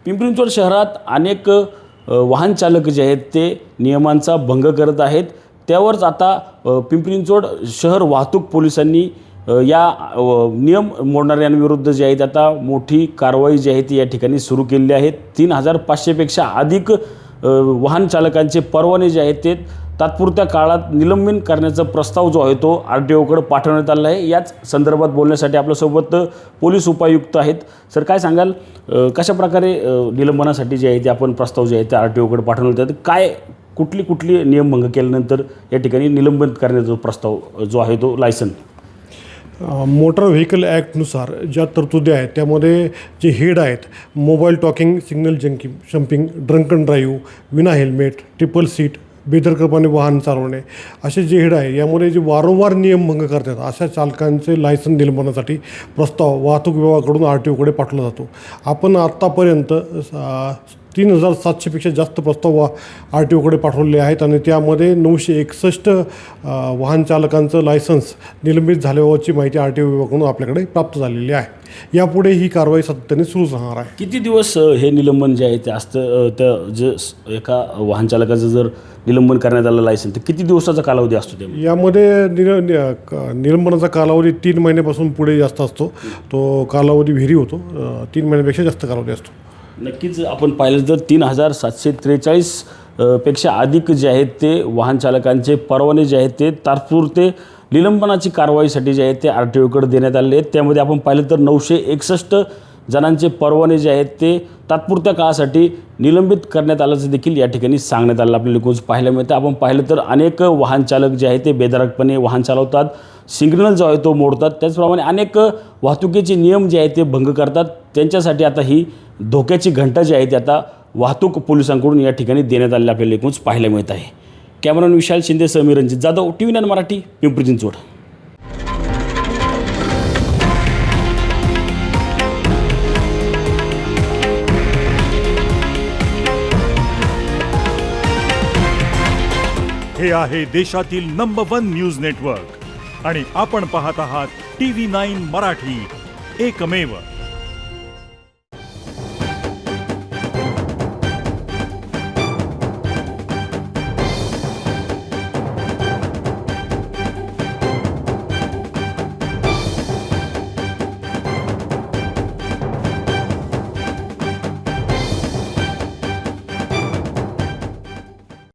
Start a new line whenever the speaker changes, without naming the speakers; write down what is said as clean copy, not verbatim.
पिंपरी चिंचवड शहरात अनेक वाहन चालक जे आहेत ते नियमांचा भंग करत आहेत। त्यावरच आता पिंपरी चिंचवड शहर वाहतूक पोलिसांनी या नियम मोडणाऱ्यांविरुद्ध जे आहेत आता मोठी कारवाई जी आहे ती या ठिकाणी सुरू केलेली आहे। 3500 पेक्षा अधिक वाहन चालकांचे परवाने जे आहेत ते तात्पुरत्या काळात निलंबित करण्याचा प्रस्ताव जो आहे तो आरटीओकडे पाठवण्यात आला आहे। याच संदर्भात बोलण्यासाठी आपल्यासोबत पोलीस उपायुक्त आहेत। सर, काय सांगाल, कशा प्रकारे निलंबनासाठी जे आहे ते आपण प्रस्ताव जे आहे ते आरटीओकडे पाठवण्यात येतात, काय कुठली नियमभंग केल्यानंतर या ठिकाणी निलंबित करण्याचा प्रस्ताव जो आहे तो लायसन
मोटर व्हेकल ॲक्टनुसार ज्या तरतुदी आहेत त्यामध्ये जे हेड आहेत, mobile talking, signal jumping, drunken drive, विना हेल्मेट, ट्रिपल सीट, बेदरकारपणे वाहन चालवणे, असे जे हेड आहे यामध्ये जे वारंवार नियमभंग करतात अशा चालकांचे लायसन निलंबनासाठी प्रस्ताव वाहतूक विभागाकडून आरटीओकडे पाठवला जातो। आपण आत्तापर्यंत 3700पेक्षा जास्त प्रस्ताव आरटीओकडे पाठवले आहेत आणि त्यामध्ये 961 वाहन चालकांचं लायसन्स निलंबित झाल्याची माहिती आरटीओ विभागाकडून आपल्याकडे प्राप्त झालेली आहे। यापुढे ही कारवाई सातत्याने सुरूच राहणार आहे।
किती दिवस हे निलंबन जे आहे ते असतं? तर जे एका वाहन चालकाचं जर निलंबन करण्यात आलं लायसन तर किती दिवसाचा कालावधी असतो? ते
यामध्ये निलंबनाचा कालावधी 3 महिन्यापासून पुढे जास्त असतो। तो कालावधी व्हेरी होतो, 3 महिन्यापेक्षा जास्त कालावधी असतो।
नक्कीच आपण पाहिलं तर 3743 पेक्षा अधिक जे आहेत ते वाहन चालकांचे परवाने जे आहेत ते तात्पुरते निलंबनाची कारवाईसाठी जे आहेत ते आरटीओकडे देण्यात आले आहेत। त्यामध्ये आपण पाहिलं तर 961 जणांचे परवाने जे आहेत ते तात्पुरत्या काळासाठी निलंबित करण्यात आल्याचं देखील या ठिकाणी सांगण्यात आलं आपल्याला एकूणच पाहायला मिळतं। आपण पाहिलं तर अनेक वाहन चालक जे आहेत ते बेधडकपणे वाहन चालवतात, सिग्नल जो आहे तो मोडतात, त्याचप्रमाणे अनेक वाहतुकीचे नियम जे आहेत ते भंग करतात। त्यांच्यासाठी आता ही धोक्याची घंटा जी आहे ती आता वाहतूक पोलिसांकडून या ठिकाणी देण्यात आलेली आपल्याला एकूणच पाहायला मिळत आहे। कॅमेरामॅन विशाल शिंदे सह मी रणजित जाधव, TV9 मराठी, पिंपरी चिंचवड।
हे आहे देशातील नंबर 1 न्यूज नेटवर्क आणि आपण पाहत आहात TV9 मराठी, एकमेव।